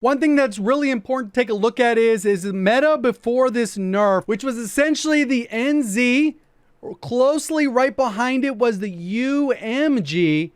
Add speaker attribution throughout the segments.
Speaker 1: One thing that's really important to take a look at is the meta before this nerf, which was essentially the NZ. Closely right behind it was the UMG.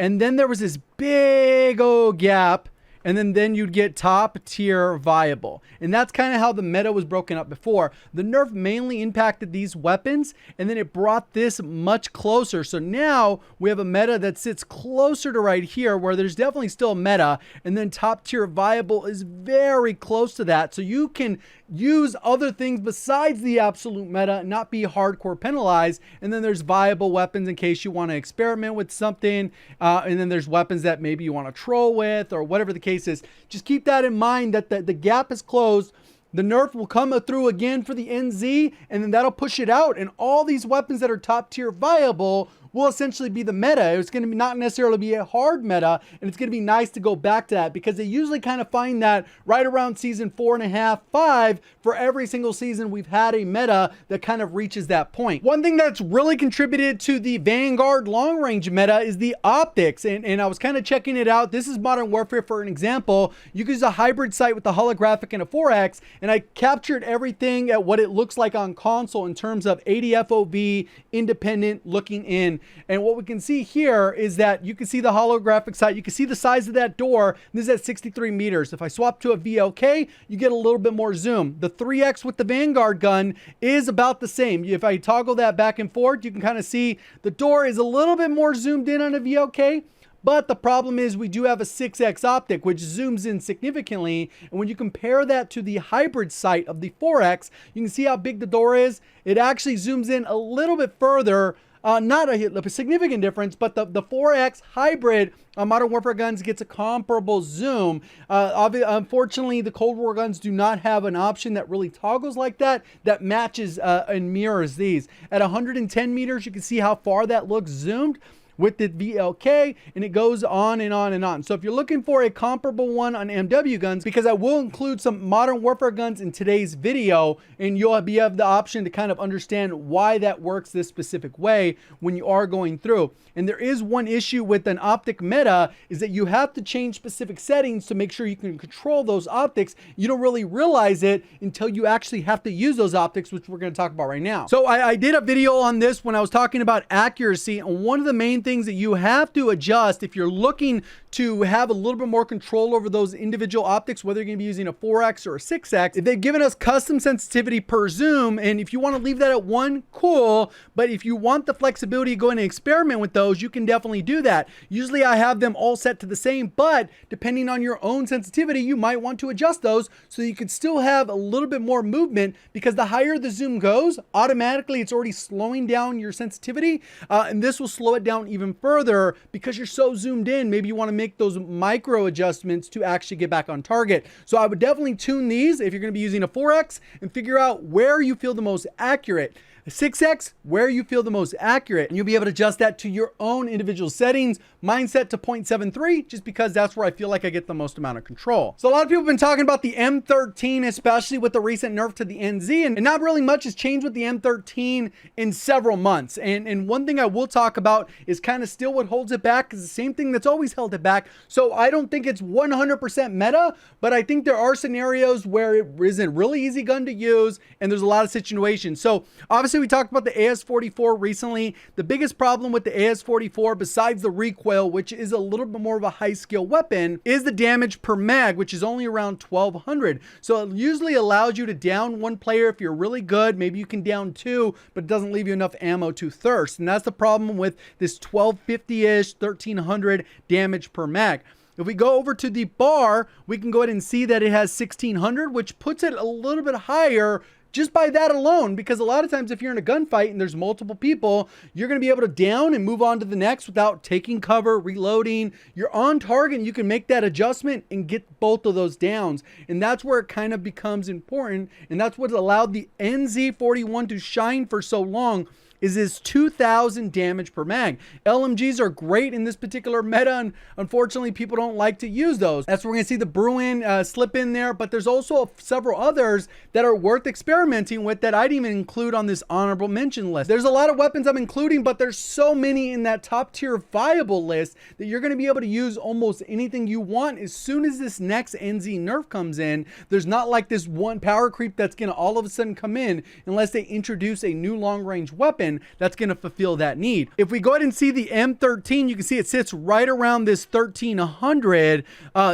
Speaker 1: And then there was this big old gap. And then you'd get top tier viable. And that's kind of how the meta was broken up before. The nerf mainly impacted these weapons, and then it brought this much closer. So now we have a meta that sits closer to right here, where there's definitely still a meta, and then top tier viable is very close to that. So you can use other things besides the absolute meta, not be hardcore penalized. And then there's viable weapons in case you want to experiment with something. And then there's weapons that maybe you want to troll with, or whatever the case is. Just keep that in mind, that the gap is closed. The nerf will come through again for the NZ, and then that'll push it out. And all these weapons that are top tier viable will essentially be the meta. It's going to be not necessarily be a hard meta, and it's going to be nice to go back to that, because they usually kind of find that right around season 4.5, 5, for every single season we've had a meta that kind of reaches that point. One thing that's really contributed to the Vanguard long range meta is the optics, and I was kind of checking it out. This is Modern Warfare for an example. You can use a hybrid sight with the holographic and a 4X, and I captured everything at what it looks like on console in terms of ADFOV, independent, looking in. And what we can see here is that you can see the holographic sight. You can see the size of that door. This is at 63 meters. If I swap to a VLK, you get a little bit more zoom. The 3X with the Vanguard gun is about the same. If I toggle that back and forth, you can kind of see the door is a little bit more zoomed in on a VLK. But the problem is we do have a 6X optic, which zooms in significantly. And when you compare that to the hybrid sight of the 4X, you can see how big the door is. It actually zooms in a little bit further. Not a significant difference, but the 4X hybrid Modern Warfare guns gets a comparable zoom. Unfortunately, the Cold War guns do not have an option that really toggles like that matches and mirrors these. At 110 meters, you can see how far that looks zoomed with the VLK, and it goes on and on and on. So if you're looking for a comparable one on MW guns, because I will include some Modern Warfare guns in today's video, and you'll have the option to kind of understand why that works this specific way when you are going through. And there is one issue with an optic meta, is that you have to change specific settings to make sure you can control those optics. You don't really realize it until you actually have to use those optics, which we're going to talk about right now. So I did a video on this when I was talking about accuracy, and one of the main things that you have to adjust if you're looking to have a little bit more control over those individual optics, whether you're going to be using a 4X or a 6X, if they've given us custom sensitivity per zoom, and if you want to leave that at 1, cool, but if you want the flexibility to go in and experiment with those, you can definitely do that. Usually I have them all set to the same, but depending on your own sensitivity, you might want to adjust those so you could still have a little bit more movement, because the higher the zoom goes, automatically it's already slowing down your sensitivity, and this will slow it down even further because you're so zoomed in. Maybe you want to make those micro adjustments to actually get back on target. So I would definitely tune these if you're going to be using a 4X, and figure out where you feel the most accurate. A 6X, where you feel the most accurate, and you'll be able to adjust that to your own individual settings. Mine set to 0.73, just because that's where I feel like I get the most amount of control. So a lot of people have been talking about the M13, especially with the recent nerf to the NZ, and not really much has changed with the M13 in several months. And one thing I will talk about is kind of still what holds it back, is the same thing that's always held it back. So I don't think it's 100% meta, but I think there are scenarios where it is a really easy gun to use, and there's a lot of situations. So obviously we talked about the AS44 recently. The biggest problem with the AS44, besides the recoil, which is a little bit more of a high skill weapon, is the damage per mag, which is only around 1200. So it usually allows you to down one player if you're really good. Maybe you can down 2, but it doesn't leave you enough ammo to thirst. And that's the problem with this 1250-ish, 1300 damage per mag. If we go over to the bar, we can go ahead and see that it has 1600, which puts it a little bit higher just by that alone, because a lot of times if you're in a gunfight and there's multiple people, you're going to be able to down and move on to the next without taking cover, reloading. You're on target, and you can make that adjustment and get both of those downs. And that's where it kind of becomes important, and that's what allowed the NZ41 to shine for so long, is this 2,000 damage per mag. LMGs are great in this particular meta, and unfortunately people don't like to use those. That's where we're gonna see the Bruen slip in there, but there's also several others that are worth experimenting with that I'd even include on this honorable mention list. There's a lot of weapons I'm including, but there's so many in that top tier viable list that you're gonna be able to use almost anything you want as soon as this next NZ nerf comes in. There's not like this one power creep that's gonna all of a sudden come in unless they introduce a new long range weapon that's gonna fulfill that need. If we go ahead and see the M13, you can see it sits right around this 1,300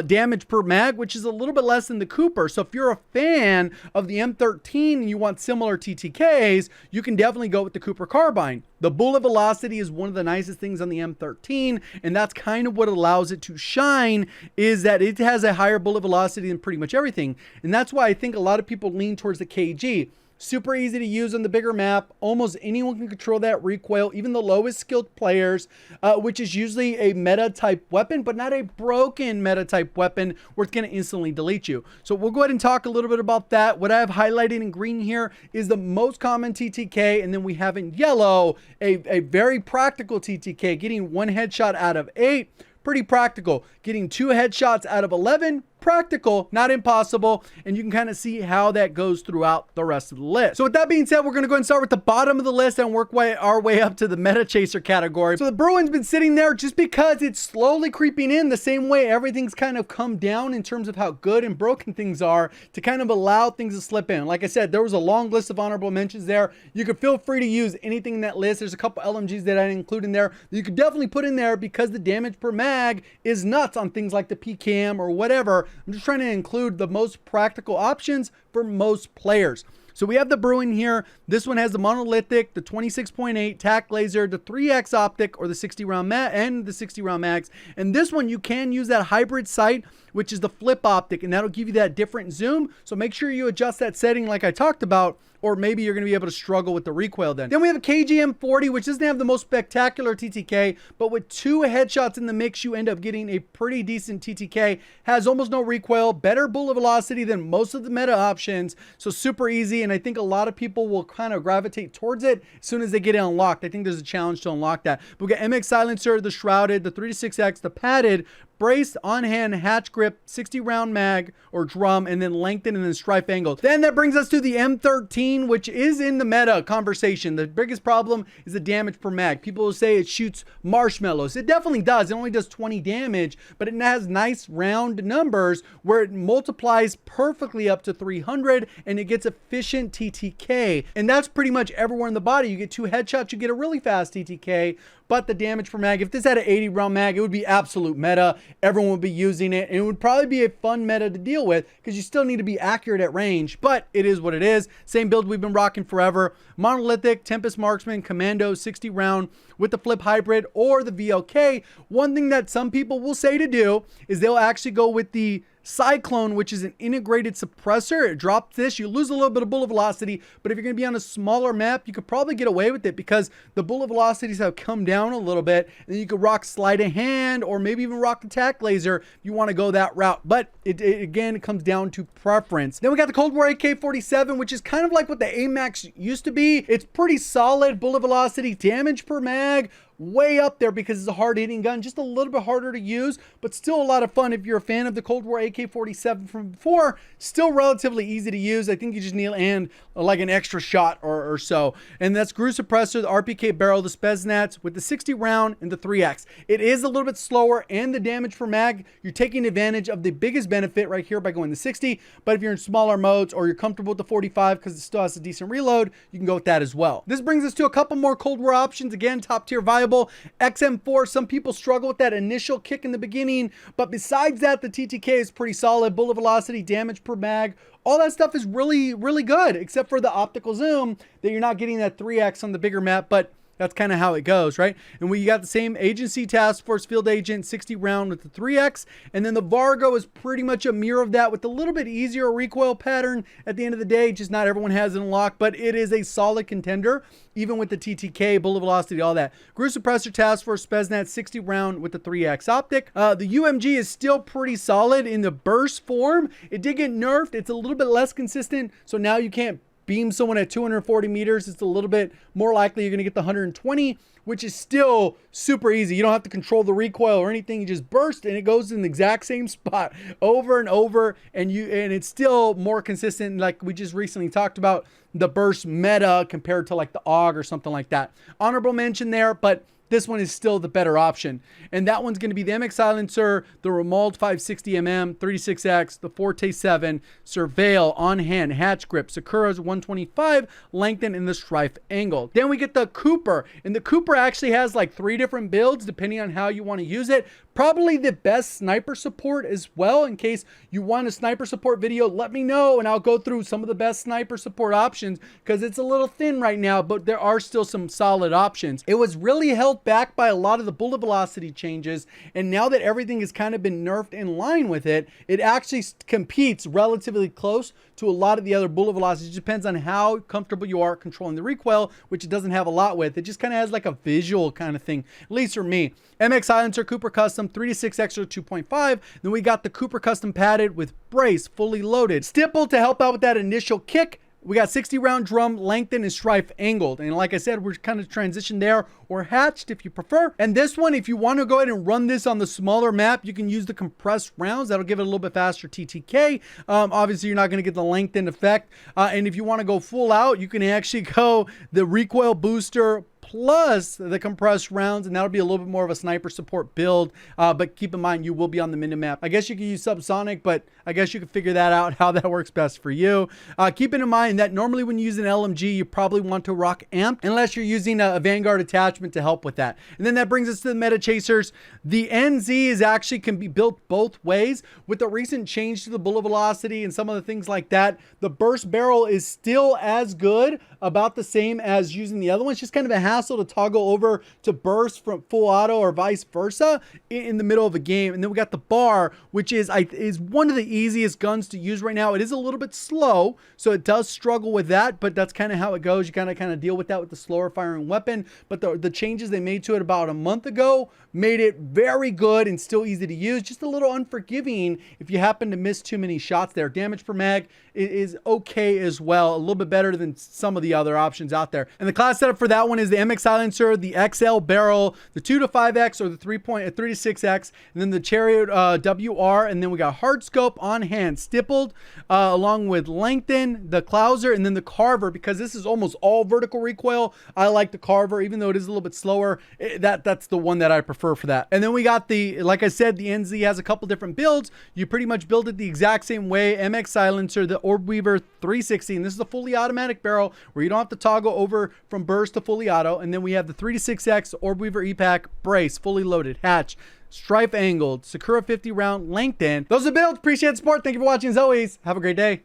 Speaker 1: damage per mag, which is a little bit less than the Cooper. So if you're a fan of the M13 and you want similar TTKs, you can definitely go with the Cooper Carbine. The bullet velocity is one of the nicest things on the M13, and that's kind of what allows it to shine, is that it has a higher bullet velocity than pretty much everything. And that's why I think a lot of people lean towards the KG. Super easy to use on the bigger map. Almost anyone can control that recoil, even the lowest skilled players, which is usually a meta type weapon, but not a broken meta type weapon where it's going to instantly delete you. So we'll go ahead and talk a little bit about that. What I have highlighted in green here is the most common TTK, and then we have in yellow a very practical TTK, getting 1 headshot out of 8. Pretty practical. Getting 2 headshots out of 11, practical, not impossible, and you can kind of see how that goes throughout the rest of the list. So with that being said, we're going to go and start with the bottom of the list and work our way up to the meta chaser category. So the Bruen's been sitting there just because it's slowly creeping in the same way everything's kind of come down in terms of how good and broken things are to kind of allow things to slip in. Like I said, there was a long list of honorable mentions there. You could feel free to use anything in that list. There's a couple LMGs that I didn't include in there that you could definitely put in there because the damage per mag is nuts on things like the PCAM or whatever. I'm just trying to include the most practical options for most players. So we have the Bruen here. This one has the monolithic, the 26.8 tac laser, the 3x optic, or the 60 round mag, and the 60 round mags. And this one you can use that hybrid sight, which is the flip optic, and that'll give you that different zoom. So make sure you adjust that setting like I talked about, or maybe you're going to be able to struggle with the recoil then. Then we have a KGM40, which doesn't have the most spectacular TTK, but with 2 headshots in the mix, you end up getting a pretty decent TTK. Has almost no recoil, better bullet velocity than most of the meta options, so super easy, and I think a lot of people will kind of gravitate towards it as soon as they get it unlocked. I think there's a challenge to unlock that. But we got MX silencer, the shrouded, the 3-6X, the padded, braced, on-hand, hatch grip, 60 round mag or drum, and then lengthened and then stripe angle. Then that brings us to the M13, which is in the meta conversation. The biggest problem is the damage per mag. People will say it shoots marshmallows. It definitely does. It only does 20 damage, but it has nice round numbers where it multiplies perfectly up to 300 and it gets efficient TTK. And that's pretty much everywhere in the body. You get 2 headshots, you get a really fast TTK. But the damage per mag, if this had an 80 round mag, it would be absolute meta. Everyone would be using it, and it would probably be a fun meta to deal with because you still need to be accurate at range, but it is what it is. Same build we've been rocking forever. Monolithic, Tempest Marksman, Commando, 60 round with the flip hybrid or the VLK. One thing that some people will say to do is they'll actually go with the Cyclone, which is an integrated suppressor. It drops this, you lose a little bit of bullet velocity, but if you're going to be on a smaller map, you could probably get away with it because the bullet velocities have come down a little bit, and you could rock sleight of hand or maybe even rock the tac laser if you want to go that route. But again, it comes down to preference. Then we got the Cold War AK-47, which is kind of like what the AMAX used to be. It's pretty solid bullet velocity, damage per mag, way up there because it's a hard-hitting gun, just a little bit harder to use, but still a lot of fun if you're a fan of the Cold War AK-47 from before. Still relatively easy to use. I think you just need and like an extra shot or so. And that's Gru suppressor, the RPK barrel, the Spetsnaz with the 60 round and the 3X. It is a little bit slower, and the damage per mag, you're taking advantage of the biggest benefit right here by going to 60. But if you're in smaller modes or you're comfortable with the 45 because it still has a decent reload, you can go with that as well. This brings us to a couple more Cold War options. Again, top tier viable. XM4, some people struggle with that initial kick in the beginning, but besides that, the TTK is pretty solid. Bullet velocity, damage per mag, all that stuff is really, really good, except for the optical zoom that you're not getting that 3X on the bigger map, but that's kind of how it goes, right? And we got the same agency task force field agent 60 round with the 3X, and then the Vargo is pretty much a mirror of that with a little bit easier recoil pattern at the end of the day. Just not everyone has it unlocked, but it is a solid contender even with the TTK, bullet velocity, all that. Gru suppressor task force Spetsnaz 60 round with the 3X optic. The UMG is still pretty solid in the burst form. It did get nerfed. It's a little bit less consistent, so now you can't beam someone at 240 meters, it's a little bit more likely you're going to get the 120, which is still super easy. You don't have to control the recoil or anything. You just burst and it goes in the exact same spot over and over, and it's still more consistent. Like we just recently talked about the burst meta compared to like the AUG or something like that. Honorable mention there, but this one is still the better option. And that one's going to be the MX Silencer, the Romuald 560mm, 36X, the Forte 7, Surveil, On Hand, Hatch Grip, Sakura's 125, Lengthen, and the Strife Angle. Then we get the Cooper. And the Cooper actually has like 3 different builds depending on how you want to use it. Probably the best sniper support as well. In case you want a sniper support video, let me know and I'll go through some of the best sniper support options, because it's a little thin right now, but there are still some solid options. It was really held back by a lot of the bullet velocity changes, and now that everything has kind of been nerfed in line with it, it actually competes relatively close to a lot of the other bullet velocities. It depends on how comfortable you are controlling the recoil, which it doesn't have a lot with. It just kind of has like a visual kind of thing, at least for me. MX Silencer Cooper Custom 3-6 Extra 2.5. Then we got the Cooper Custom Padded with brace, fully loaded. Stipple to help out with that initial kick. We got 60 round drum, lengthened, and strife angled. And like I said, we're kind of transitioned there, or hatched if you prefer. And this one, if you want to go ahead and run this on the smaller map, you can use the compressed rounds. That'll give it a little bit faster TTK. Obviously, you're not going to get the lengthened effect. And if you want to go full out, you can actually go the recoil booster plus the compressed rounds, and that'll be a little bit more of a sniper support build. But keep in mind, you will be on the minimap. I guess you can use subsonic, but I guess you can figure that out, how that works best for you. Keeping in mind that normally when you use an LMG, you probably want to rock amp, unless you're using a Vanguard attachment to help with that. And then that brings us to the meta chasers. The NZ can be built both ways. With the recent change to the bullet velocity and some of the things like that, the burst barrel is still as good, about the same as using the other one. It's just kind of a hassle to toggle over to burst from full auto or vice versa in the middle of a game. And then we got the bar, which is one of the easiest guns to use right now. It is a little bit slow, so it does struggle with that, but that's kind of how it goes. You kind of deal with that with the slower firing weapon. But the changes they made to it about a month ago made it very good and still easy to use. Just a little unforgiving if you happen to miss too many shots there. Damage per mag is okay as well, a little bit better than some of the other options out there. And the class setup for that one is the MX Silencer, the XL barrel, the 2-5X or the 3-6X, and then the Chariot WR, and then we got hard scope, on hand, stippled, along with lengthen, the Clouser, and then the Carver. Because this is almost all vertical recoil, I like the Carver, even though it is a little bit slower. That's the one that I prefer for that. And then we got like I said, the NZ has a couple different builds. You pretty much build it the exact same way. MX Silencer, the Orb Weaver 360, and this is a fully automatic barrel where you don't have to toggle over from burst to fully auto. And then we have the 3-6X Orb Weaver EPAC, brace, fully loaded, hatch, strife angled, Sakura 50 round, lengthened. Those are the builds. Appreciate the support. Thank you for watching as always. Have a great day.